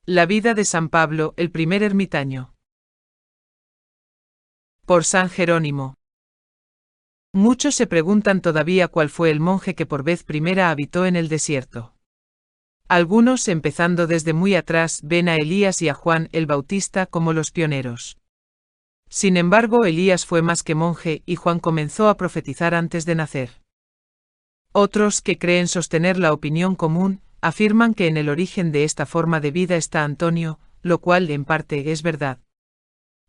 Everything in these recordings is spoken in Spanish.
La vida de San Pablo, el primer ermitaño. Por San Jerónimo. Muchos se preguntan todavía cuál fue el monje que por vez primera habitó en el desierto. Algunos, empezando desde muy atrás, ven a Elías y a Juan el Bautista como los pioneros. Sin embargo, Elías fue más que monje y Juan comenzó a profetizar antes de nacer. Otros, que creen sostener la opinión común, afirman que en el origen de esta forma de vida está Antonio, lo cual en parte es verdad.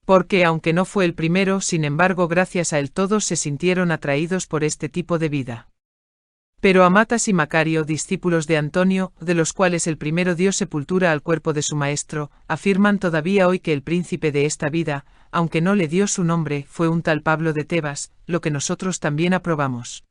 Porque aunque no fue el primero, sin embargo gracias a él todos se sintieron atraídos por este tipo de vida. Pero Amatas y Macario, discípulos de Antonio, de los cuales el primero dio sepultura al cuerpo de su maestro, afirman todavía hoy que el príncipe de esta vida, aunque no le dio su nombre, fue un tal Pablo de Tebas, lo que nosotros también aprobamos.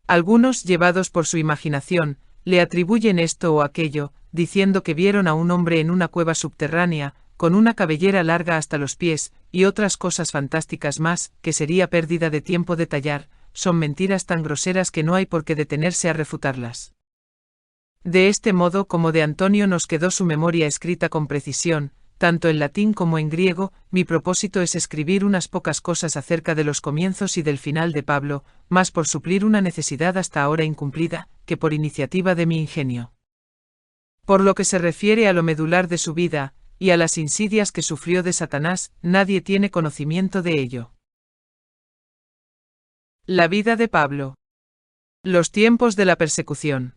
Algunos, llevados por su imaginación, le atribuyen esto o aquello, diciendo que vieron a un hombre en una cueva subterránea, con una cabellera larga hasta los pies, y otras cosas fantásticas más, que sería pérdida de tiempo detallar, son mentiras tan groseras que no hay por qué detenerse a refutarlas. De este modo como de Antonio nos quedó su memoria escrita con precisión, tanto en latín como en griego, mi propósito es escribir unas pocas cosas acerca de los comienzos y del final de Pablo, más por suplir una necesidad hasta ahora incumplida, que por iniciativa de mi ingenio. Por lo que se refiere a lo medular de su vida, y a las insidias que sufrió de Satanás, nadie tiene conocimiento de ello. La vida de Pablo. Los tiempos de la persecución.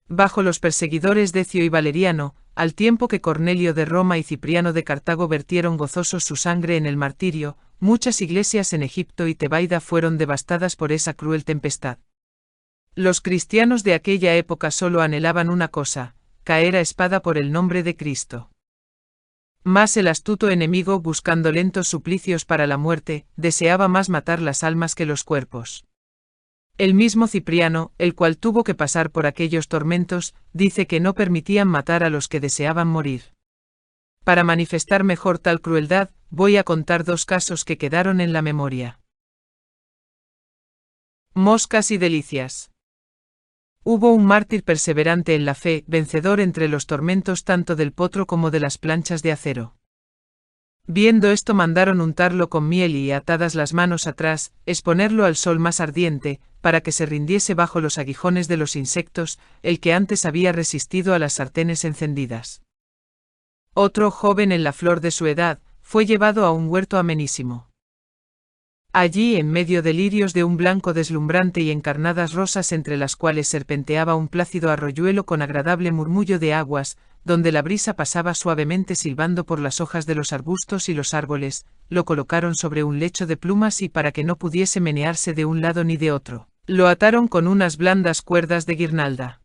Bajo los perseguidores Decio y Valeriano, al tiempo que Cornelio de Roma y Cipriano de Cartago vertieron gozosos su sangre en el martirio, muchas iglesias en Egipto y Tebaida fueron devastadas por esa cruel tempestad. Los cristianos de aquella época solo anhelaban una cosa, caer a espada por el nombre de Cristo. Mas el astuto enemigo, buscando lentos suplicios para la muerte, deseaba más matar las almas que los cuerpos. El mismo Cipriano, el cual tuvo que pasar por aquellos tormentos, dice que no permitían matar a los que deseaban morir. Para manifestar mejor tal crueldad, voy a contar dos casos que quedaron en la memoria. Moscas y delicias. Hubo un mártir perseverante en la fe, vencedor entre los tormentos tanto del potro como de las planchas de acero. Viendo esto mandaron untarlo con miel y, atadas las manos atrás, exponerlo al sol más ardiente, para que se rindiese bajo los aguijones de los insectos, el que antes había resistido a las sartenes encendidas. Otro, joven en la flor de su edad, fue llevado a un huerto amenísimo. Allí, en medio de lirios de un blanco deslumbrante y encarnadas rosas entre las cuales serpenteaba un plácido arroyuelo con agradable murmullo de aguas, donde la brisa pasaba suavemente silbando por las hojas de los arbustos y los árboles, lo colocaron sobre un lecho de plumas y para que no pudiese menearse de un lado ni de otro, lo ataron con unas blandas cuerdas de guirnalda.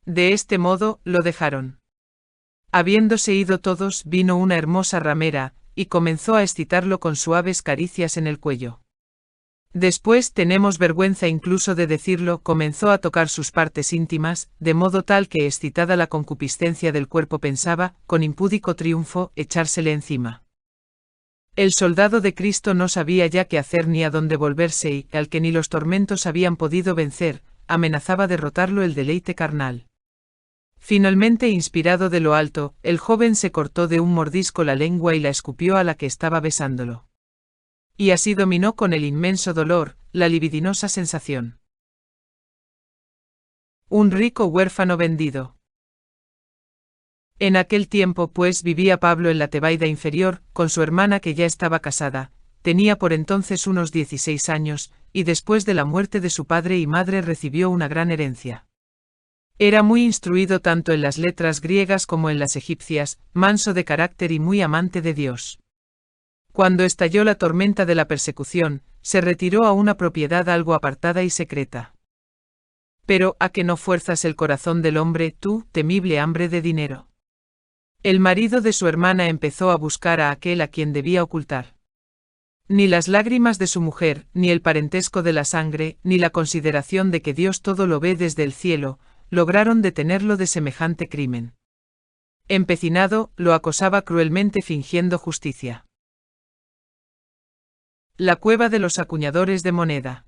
De este modo, lo dejaron. Habiéndose ido todos, vino una hermosa ramera, y comenzó a excitarlo con suaves caricias en el cuello. Después, tenemos vergüenza incluso de decirlo, comenzó a tocar sus partes íntimas, de modo tal que excitada la concupiscencia del cuerpo pensaba, con impúdico triunfo, echársele encima. El soldado de Cristo no sabía ya qué hacer ni a dónde volverse y, al que ni los tormentos habían podido vencer, amenazaba derrotarlo el deleite carnal. Finalmente, inspirado de lo alto, el joven se cortó de un mordisco la lengua y la escupió a la que estaba besándolo. Y así dominó con el inmenso dolor, la libidinosa sensación. Un rico huérfano vendido. En aquel tiempo, pues, vivía Pablo en la Tebaida inferior, con su hermana que ya estaba casada, tenía por entonces unos 16 años, y después de la muerte de su padre y madre recibió una gran herencia. Era muy instruido tanto en las letras griegas como en las egipcias, manso de carácter y muy amante de Dios. Cuando estalló la tormenta de la persecución, se retiró a una propiedad algo apartada y secreta. Pero, ¿a qué no fuerzas el corazón del hombre, tú, temible hambre de dinero? El marido de su hermana empezó a buscar a aquel a quien debía ocultar. Ni las lágrimas de su mujer, ni el parentesco de la sangre, ni la consideración de que Dios todo lo ve desde el cielo, lograron detenerlo de semejante crimen. Empecinado, lo acosaba cruelmente fingiendo justicia. La cueva de los acuñadores de moneda.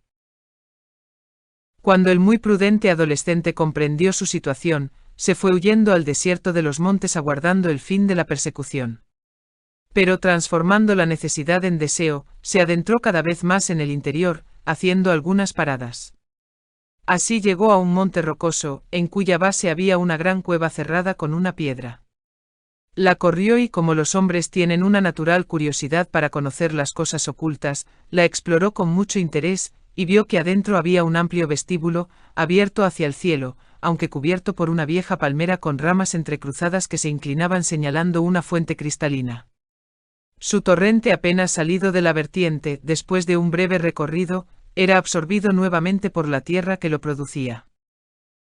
Cuando el muy prudente adolescente comprendió su situación, se fue huyendo al desierto de los montes aguardando el fin de la persecución. Pero transformando la necesidad en deseo, se adentró cada vez más en el interior, haciendo algunas paradas. Así llegó a un monte rocoso, en cuya base había una gran cueva cerrada con una piedra. La corrió y como los hombres tienen una natural curiosidad para conocer las cosas ocultas, la exploró con mucho interés, y vio que adentro había un amplio vestíbulo, abierto hacia el cielo, aunque cubierto por una vieja palmera con ramas entrecruzadas que se inclinaban señalando una fuente cristalina. Su torrente apenas salido de la vertiente, después de un breve recorrido, era absorbido nuevamente por la tierra que lo producía.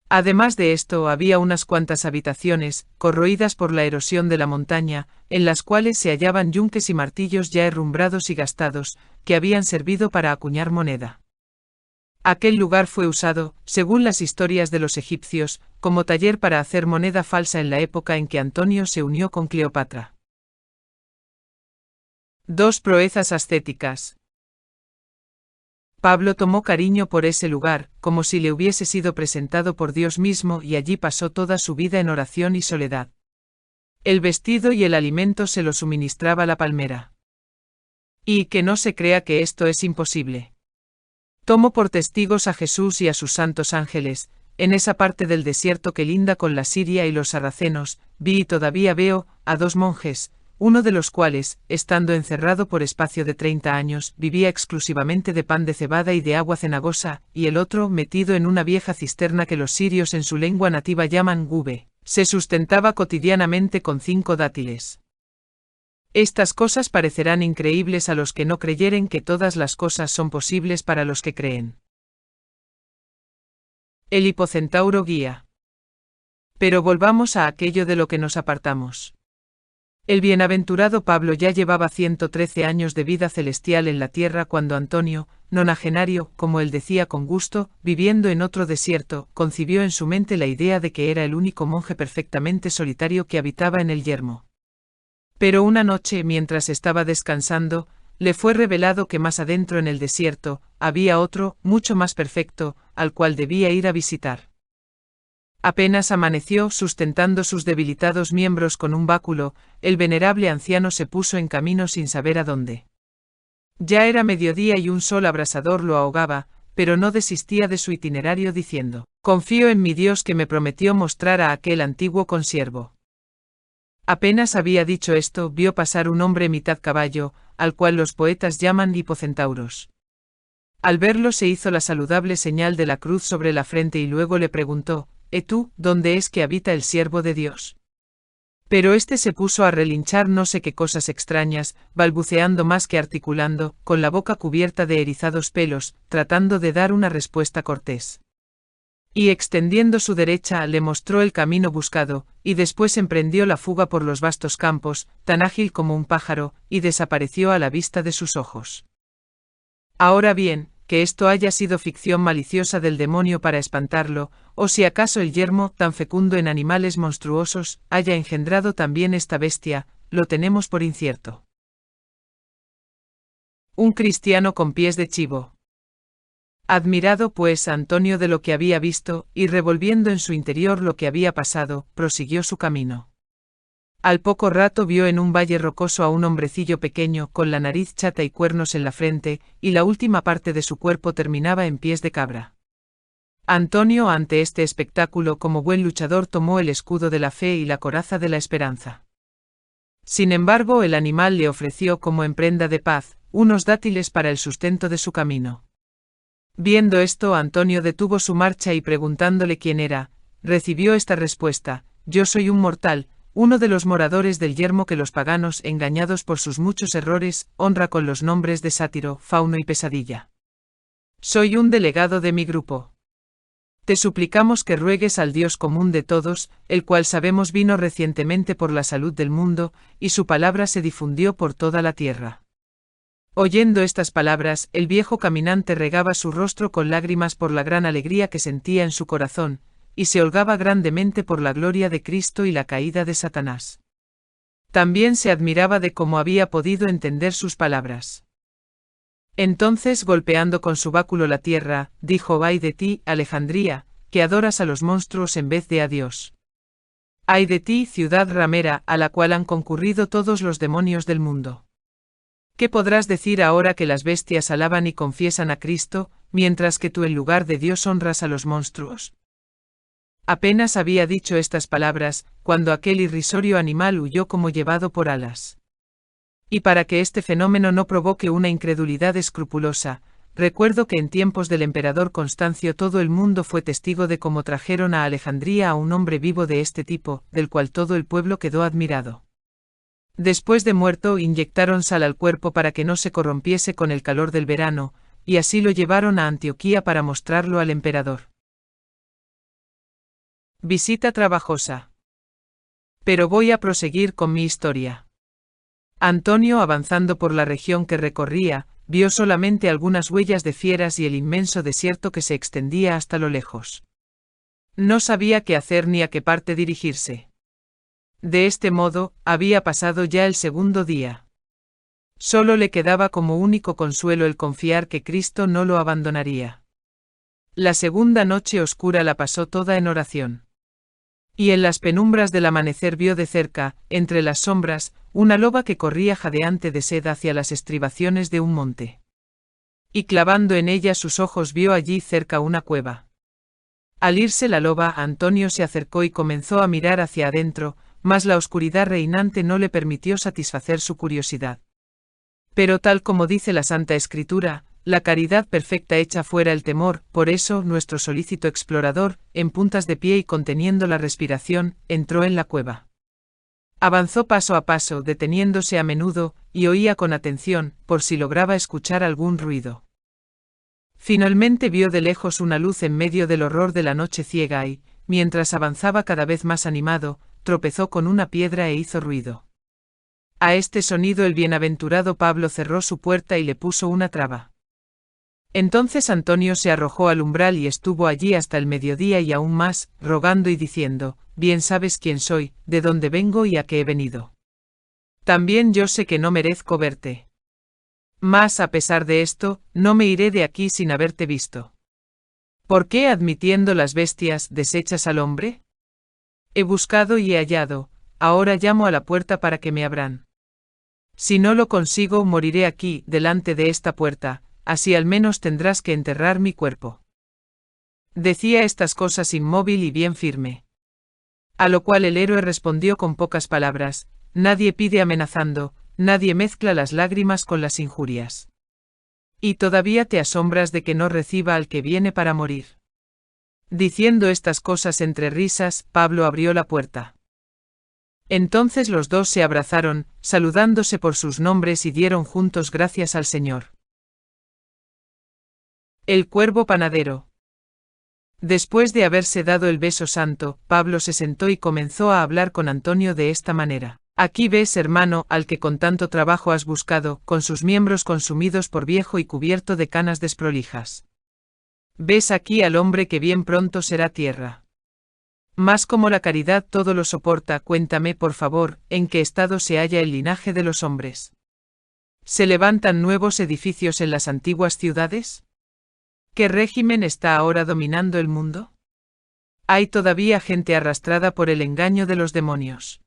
Además de esto, había unas cuantas habitaciones, corroídas por la erosión de la montaña, en las cuales se hallaban yunques y martillos ya herrumbrados y gastados, que habían servido para acuñar moneda. Aquel lugar fue usado, según las historias de los egipcios, como taller para hacer moneda falsa en la época en que Antonio se unió con Cleopatra. 2 proezas ascéticas. Pablo tomó cariño por ese lugar, como si le hubiese sido presentado por Dios mismo, y allí pasó toda su vida en oración y soledad. El vestido y el alimento se lo suministraba la palmera. Y que no se crea que esto es imposible. Tomo por testigos a Jesús y a sus santos ángeles, en esa parte del desierto que linda con la Siria y los sarracenos, vi y todavía veo, a 2 monjes, uno de los cuales, estando encerrado por espacio de 30 años, vivía exclusivamente de pan de cebada y de agua cenagosa, y el otro, metido en una vieja cisterna que los sirios en su lengua nativa llaman gube, se sustentaba cotidianamente con 5 dátiles. Estas cosas parecerán increíbles a los que no creyeren que todas las cosas son posibles para los que creen. El hipocentauro guía. Pero volvamos a aquello de lo que nos apartamos. El bienaventurado Pablo ya llevaba 113 años de vida celestial en la tierra cuando Antonio, nonagenario, como él decía con gusto, viviendo en otro desierto, concibió en su mente la idea de que era el único monje perfectamente solitario que habitaba en el yermo. Pero una noche, mientras estaba descansando, le fue revelado que más adentro en el desierto, había otro, mucho más perfecto, al cual debía ir a visitar. Apenas amaneció, sustentando sus debilitados miembros con un báculo, el venerable anciano se puso en camino sin saber a dónde. Ya era mediodía y un sol abrasador lo ahogaba, pero no desistía de su itinerario diciendo: «Confío en mi Dios que me prometió mostrar a aquel antiguo consiervo». Apenas había dicho esto, vio pasar un hombre mitad caballo, al cual los poetas llaman hipocentauros. Al verlo se hizo la saludable señal de la cruz sobre la frente y luego le preguntó: «¿Tú, dónde es que habita el siervo de Dios?». Pero éste se puso a relinchar no sé qué cosas extrañas, balbuceando más que articulando, con la boca cubierta de erizados pelos, tratando de dar una respuesta cortés. Y extendiendo su derecha le mostró el camino buscado, y después emprendió la fuga por los vastos campos, tan ágil como un pájaro, y desapareció a la vista de sus ojos. Ahora bien, que esto haya sido ficción maliciosa del demonio para espantarlo, o si acaso el yermo, tan fecundo en animales monstruosos, haya engendrado también esta bestia, lo tenemos por incierto. Un cristiano con pies de chivo. Admirado pues Antonio de lo que había visto, y revolviendo en su interior lo que había pasado, prosiguió su camino. Al poco rato vio en un valle rocoso a un hombrecillo pequeño, con la nariz chata y cuernos en la frente, y la última parte de su cuerpo terminaba en pies de cabra. Antonio, ante este espectáculo, como buen luchador, tomó el escudo de la fe y la coraza de la esperanza. Sin embargo, el animal le ofreció como en prenda de paz unos dátiles para el sustento de su camino. Viendo esto, Antonio detuvo su marcha y preguntándole quién era, recibió esta respuesta: «Yo soy un mortal, uno de los moradores del yermo que los paganos, engañados por sus muchos errores, honra con los nombres de Sátiro, Fauno y Pesadilla. Soy un delegado de mi grupo. Te suplicamos que ruegues al Dios común de todos, el cual sabemos vino recientemente por la salud del mundo, y su palabra se difundió por toda la tierra». Oyendo estas palabras, el viejo caminante regaba su rostro con lágrimas por la gran alegría que sentía en su corazón, y se holgaba grandemente por la gloria de Cristo y la caída de Satanás. También se admiraba de cómo había podido entender sus palabras. Entonces, golpeando con su báculo la tierra, dijo: «Ay de ti, Alejandría, que adoras a los monstruos en vez de a Dios. Ay de ti, ciudad ramera, a la cual han concurrido todos los demonios del mundo. ¿Qué podrás decir ahora que las bestias alaban y confiesan a Cristo, mientras que tú en lugar de Dios honras a los monstruos? Apenas había dicho estas palabras, cuando aquel irrisorio animal huyó como llevado por alas. Y para que este fenómeno no provoque una incredulidad escrupulosa, recuerdo que en tiempos del emperador Constancio todo el mundo fue testigo de cómo trajeron a Alejandría a un hombre vivo de este tipo, del cual todo el pueblo quedó admirado. Después de muerto inyectaron sal al cuerpo para que no se corrompiese con el calor del verano, y así lo llevaron a Antioquía para mostrarlo al emperador. Visita trabajosa. Pero voy a proseguir con mi historia. Antonio, avanzando por la región que recorría, vio solamente algunas huellas de fieras y el inmenso desierto que se extendía hasta lo lejos. No sabía qué hacer ni a qué parte dirigirse. De este modo, había pasado ya el segundo día. Solo le quedaba como único consuelo el confiar que Cristo no lo abandonaría. La segunda noche oscura la pasó toda en oración. Y en las penumbras del amanecer vio de cerca, entre las sombras, una loba que corría jadeante de sed hacia las estribaciones de un monte. Y clavando en ella sus ojos vio allí cerca una cueva. Al irse la loba, Antonio se acercó y comenzó a mirar hacia adentro, mas la oscuridad reinante no le permitió satisfacer su curiosidad. Pero tal como dice la Santa Escritura, la caridad perfecta echa fuera el temor, por eso nuestro solícito explorador, en puntas de pie y conteniendo la respiración, entró en la cueva. Avanzó paso a paso, deteniéndose a menudo, y oía con atención, por si lograba escuchar algún ruido. Finalmente vio de lejos una luz en medio del horror de la noche ciega y, mientras avanzaba cada vez más animado, tropezó con una piedra e hizo ruido. A este sonido el bienaventurado Pablo cerró su puerta y le puso una traba. Entonces Antonio se arrojó al umbral y estuvo allí hasta el mediodía y aún más, rogando y diciendo: bien sabes quién soy, de dónde vengo y a qué he venido. También yo sé que no merezco verte. Mas a pesar de esto, no me iré de aquí sin haberte visto. ¿Por qué, admitiendo las bestias, desechas al hombre? He buscado y he hallado, ahora llamo a la puerta para que me abran. Si no lo consigo, moriré aquí, delante de esta puerta, así al menos tendrás que enterrar mi cuerpo. Decía estas cosas inmóvil y bien firme. A lo cual el héroe respondió con pocas palabras: nadie pide amenazando, nadie mezcla las lágrimas con las injurias. Y todavía te asombras de que no reciba al que viene para morir. Diciendo estas cosas entre risas, Pablo abrió la puerta. Entonces los dos se abrazaron, saludándose por sus nombres y dieron juntos gracias al Señor. El cuervo panadero. Después de haberse dado el beso santo, Pablo se sentó y comenzó a hablar con Antonio de esta manera: aquí ves, hermano, al que con tanto trabajo has buscado, con sus miembros consumidos por viejo y cubierto de canas desprolijas. Ves aquí al hombre que bien pronto será tierra. Mas como la caridad todo lo soporta, cuéntame por favor, ¿en qué estado se halla el linaje de los hombres? ¿Se levantan nuevos edificios en las antiguas ciudades? ¿Qué régimen está ahora dominando el mundo? Hay todavía gente arrastrada por el engaño de los demonios.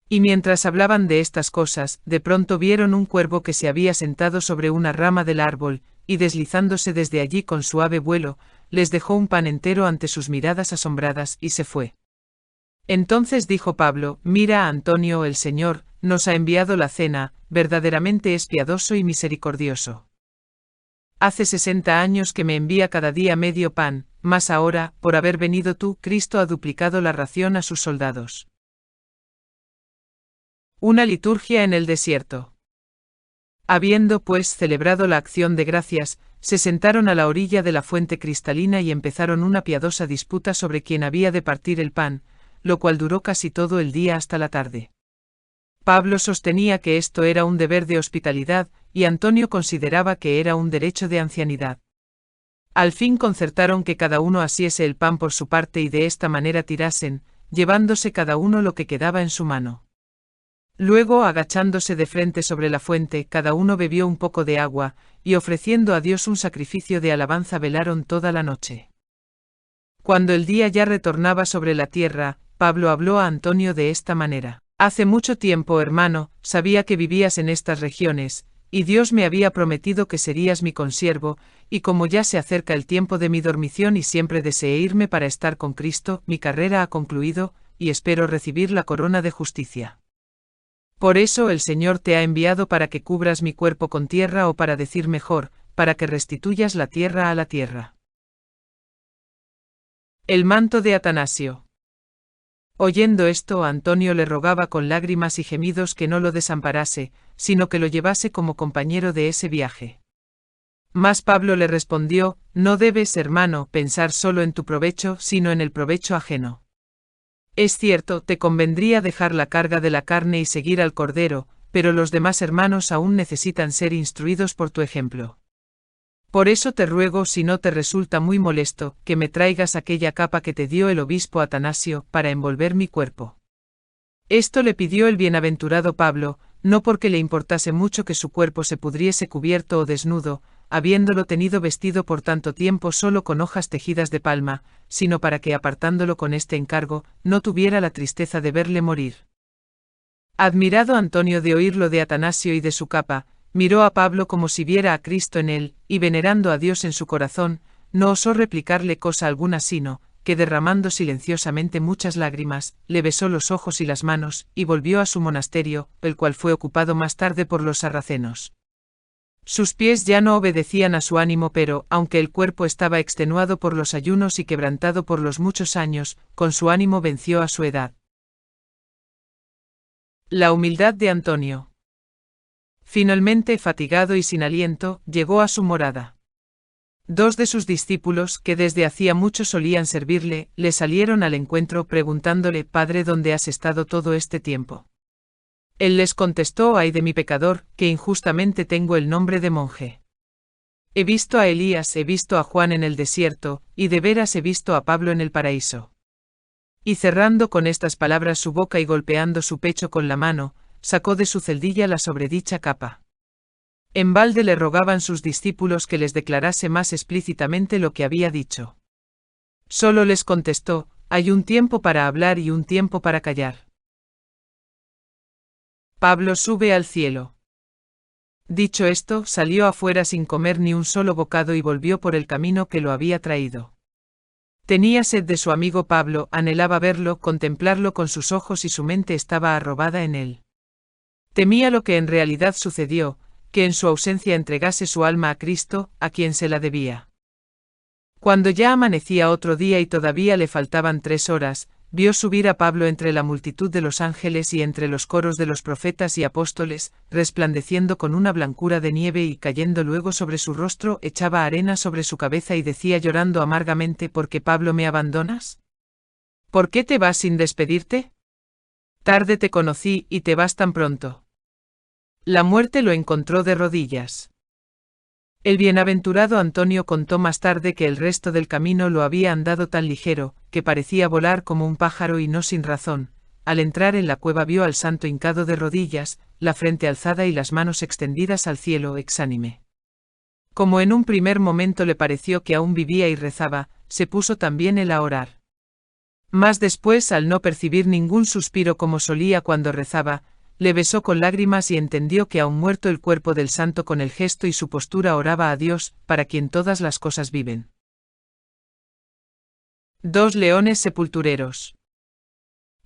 Y mientras hablaban de estas cosas, de pronto vieron un cuervo que se había sentado sobre una rama del árbol, y deslizándose desde allí con suave vuelo, les dejó un pan entero ante sus miradas asombradas y se fue. Entonces dijo Pablo: mira, Antonio, el Señor nos ha enviado la cena, verdaderamente es piadoso y misericordioso. Hace 60 años que me envía cada día medio pan, mas ahora, por haber venido tú, Cristo ha duplicado la ración a sus soldados. Una liturgia en el desierto. Habiendo pues celebrado la acción de gracias, se sentaron a la orilla de la fuente cristalina y empezaron una piadosa disputa sobre quién había de partir el pan, lo cual duró casi todo el día hasta la tarde. Pablo sostenía que esto era un deber de hospitalidad, y Antonio consideraba que era un derecho de ancianidad. Al fin concertaron que cada uno asiese el pan por su parte y de esta manera tirasen, llevándose cada uno lo que quedaba en su mano. Luego, agachándose de frente sobre la fuente, cada uno bebió un poco de agua, y ofreciendo a Dios un sacrificio de alabanza velaron toda la noche. Cuando el día ya retornaba sobre la tierra, Pablo habló a Antonio de esta manera. Hace mucho tiempo, hermano, sabía que vivías en estas regiones, y Dios me había prometido que serías mi consiervo, y como ya se acerca el tiempo de mi dormición y siempre deseé irme para estar con Cristo, mi carrera ha concluido, y espero recibir la corona de justicia. Por eso el Señor te ha enviado para que cubras mi cuerpo con tierra, o para decir mejor, para que restituyas la tierra a la tierra. El manto de Atanasio. Oyendo esto, Antonio le rogaba con lágrimas y gemidos que no lo desamparase, sino que lo llevase como compañero de ese viaje. Mas Pablo le respondió: no debes, hermano, pensar solo en tu provecho, sino en el provecho ajeno. Es cierto, te convendría dejar la carga de la carne y seguir al Cordero, pero los demás hermanos aún necesitan ser instruidos por tu ejemplo. Por eso te ruego, si no te resulta muy molesto, que me traigas aquella capa que te dio el obispo Atanasio, para envolver mi cuerpo. Esto le pidió el bienaventurado Pablo, no porque le importase mucho que su cuerpo se pudriese cubierto o desnudo, habiéndolo tenido vestido por tanto tiempo solo con hojas tejidas de palma, sino para que, apartándolo con este encargo, no tuviera la tristeza de verle morir. Admirado Antonio de oír lo de Atanasio y de su capa, miró a Pablo como si viera a Cristo en él, y venerando a Dios en su corazón, no osó replicarle cosa alguna sino, que derramando silenciosamente muchas lágrimas, le besó los ojos y las manos, y volvió a su monasterio, el cual fue ocupado más tarde por los sarracenos. Sus pies ya no obedecían a su ánimo, pero, aunque el cuerpo estaba extenuado por los ayunos y quebrantado por los muchos años, con su ánimo venció a su edad. La humildad de Antonio. Finalmente, fatigado y sin aliento, llegó a su morada. Dos de sus discípulos, que desde hacía mucho solían servirle, le salieron al encuentro preguntándole: Padre, ¿dónde has estado todo este tiempo? Él les contestó: ay de mi pecador, que injustamente tengo el nombre de monje. He visto a Elías, he visto a Juan en el desierto, y de veras he visto a Pablo en el paraíso. Y cerrando con estas palabras su boca y golpeando su pecho con la mano, sacó de su celdilla la sobredicha capa. En balde le rogaban sus discípulos que les declarase más explícitamente lo que había dicho. Solo les contestó: hay un tiempo para hablar y un tiempo para callar. Pablo sube al cielo. Dicho esto, salió afuera sin comer ni un solo bocado y volvió por el camino que lo había traído. Tenía sed de su amigo Pablo, anhelaba verlo, contemplarlo con sus ojos, y su mente estaba arrobada en él. Temía lo que en realidad sucedió, que en su ausencia entregase su alma a Cristo, a quien se la debía. Cuando ya amanecía otro día y todavía le faltaban 3 horas, vio subir a Pablo entre la multitud de los ángeles y entre los coros de los profetas y apóstoles, resplandeciendo con una blancura de nieve, y cayendo luego sobre su rostro, echaba arena sobre su cabeza y decía llorando amargamente: ¿por qué, Pablo, me abandonas? ¿Por qué te vas sin despedirte? Tarde te conocí, y te vas tan pronto. La muerte lo encontró de rodillas. El bienaventurado Antonio contó más tarde que el resto del camino lo había andado tan ligero, que parecía volar como un pájaro, y no sin razón. Al entrar en la cueva vio al santo hincado de rodillas, la frente alzada y las manos extendidas al cielo, exánime. Como en un primer momento le pareció que aún vivía y rezaba, se puso también él a orar. Mas después, al no percibir ningún suspiro como solía cuando rezaba, le besó con lágrimas y entendió que aun muerto el cuerpo del santo, con el gesto y su postura oraba a Dios, para quien todas las cosas viven. 2 leones sepultureros.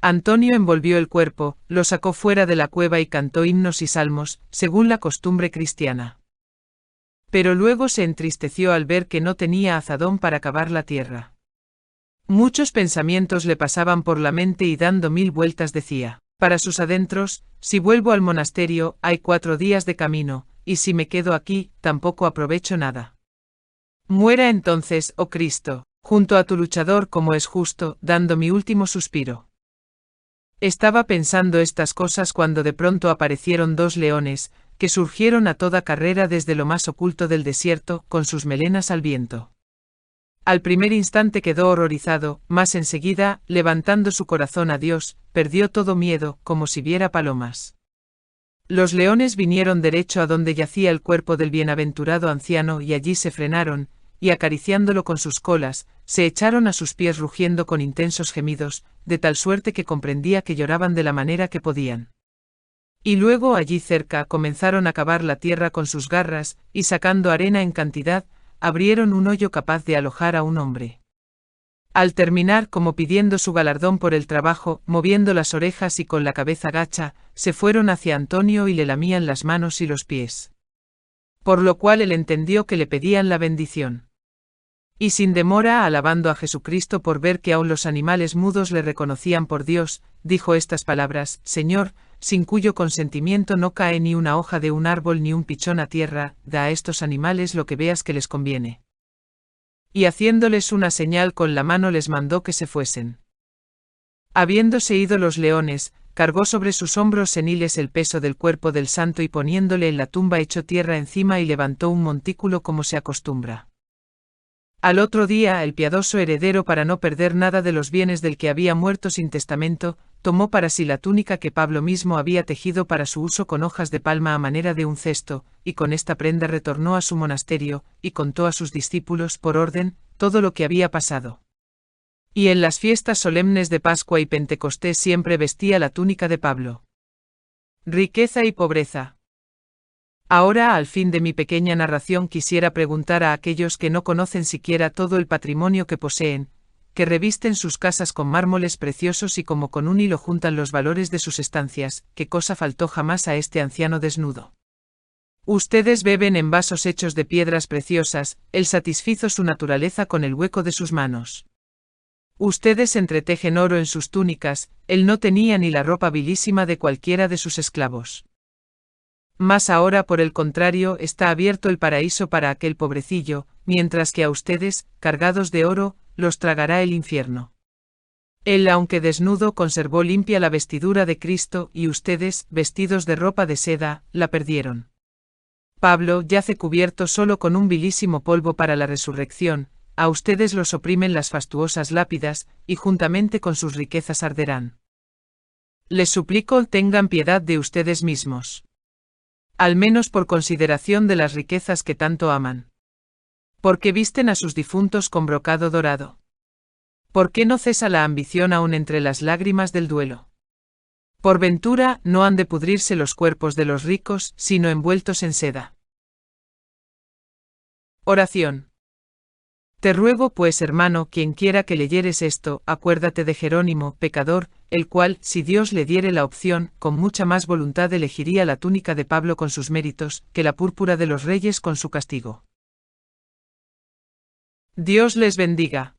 Antonio envolvió el cuerpo, lo sacó fuera de la cueva y cantó himnos y salmos, según la costumbre cristiana. Pero luego se entristeció al ver que no tenía azadón para cavar la tierra. Muchos pensamientos le pasaban por la mente y dando 1000 vueltas decía, para sus adentros: si vuelvo al monasterio, hay 4 días de camino, y si me quedo aquí, tampoco aprovecho nada. Muera entonces, oh Cristo, junto a tu luchador como es justo, dando mi último suspiro. Estaba pensando estas cosas cuando de pronto aparecieron 2 leones, que surgieron a toda carrera desde lo más oculto del desierto, con sus melenas al viento. Al primer instante quedó horrorizado, mas enseguida, levantando su corazón a Dios, perdió todo miedo, como si viera palomas. Los leones vinieron derecho a donde yacía el cuerpo del bienaventurado anciano, y allí se frenaron, y acariciándolo con sus colas, se echaron a sus pies rugiendo con intensos gemidos, de tal suerte que comprendía que lloraban de la manera que podían. Y luego allí cerca comenzaron a cavar la tierra con sus garras, y sacando arena en cantidad, abrieron un hoyo capaz de alojar a un hombre. Al terminar, como pidiendo su galardón por el trabajo, moviendo las orejas y con la cabeza gacha, se fueron hacia Antonio y le lamían las manos y los pies. Por lo cual él entendió que le pedían la bendición. Y sin demora, alabando a Jesucristo por ver que aun los animales mudos le reconocían por Dios, dijo estas palabras: Señor, sin cuyo consentimiento no cae ni una hoja de un árbol ni un pichón a tierra, da a estos animales lo que veas que les conviene. Y haciéndoles una señal con la mano les mandó que se fuesen. Habiéndose ido los leones, cargó sobre sus hombros seniles el peso del cuerpo del santo y poniéndole en la tumba echó tierra encima y levantó un montículo como se acostumbra. Al otro día el piadoso heredero, para no perder nada de los bienes del que había muerto sin testamento, tomó para sí la túnica que Pablo mismo había tejido para su uso con hojas de palma a manera de un cesto, y con esta prenda retornó a su monasterio, y contó a sus discípulos por orden todo lo que había pasado. Y en las fiestas solemnes de Pascua y Pentecostés siempre vestía la túnica de Pablo. Riqueza y pobreza. Ahora, al fin de mi pequeña narración, quisiera preguntar a aquellos que no conocen siquiera todo el patrimonio que poseen, que revisten sus casas con mármoles preciosos y como con un hilo juntan los valores de sus estancias, ¿qué cosa faltó jamás a este anciano desnudo? Ustedes beben en vasos hechos de piedras preciosas, él satisfizo su naturaleza con el hueco de sus manos. Ustedes entretejen oro en sus túnicas, él no tenía ni la ropa vilísima de cualquiera de sus esclavos. Mas ahora, por el contrario, está abierto el paraíso para aquel pobrecillo, mientras que a ustedes, cargados de oro, los tragará el infierno. Él, aunque desnudo, conservó limpia la vestidura de Cristo, y ustedes, vestidos de ropa de seda, la perdieron. Pablo yace cubierto solo con un vilísimo polvo para la resurrección, a ustedes los oprimen las fastuosas lápidas, y juntamente con sus riquezas arderán. Les suplico, tengan piedad de ustedes mismos. Al menos por consideración de las riquezas que tanto aman. ¿Por qué visten a sus difuntos con brocado dorado? ¿Por qué no cesa la ambición aún entre las lágrimas del duelo? Por ventura, no han de pudrirse los cuerpos de los ricos, sino envueltos en seda. Oración. Te ruego pues, hermano, quien quiera que leyeres esto, acuérdate de Jerónimo, pecador, el cual, si Dios le diere la opción, con mucha más voluntad elegiría la túnica de Pablo con sus méritos, que la púrpura de los reyes con su castigo. Dios les bendiga.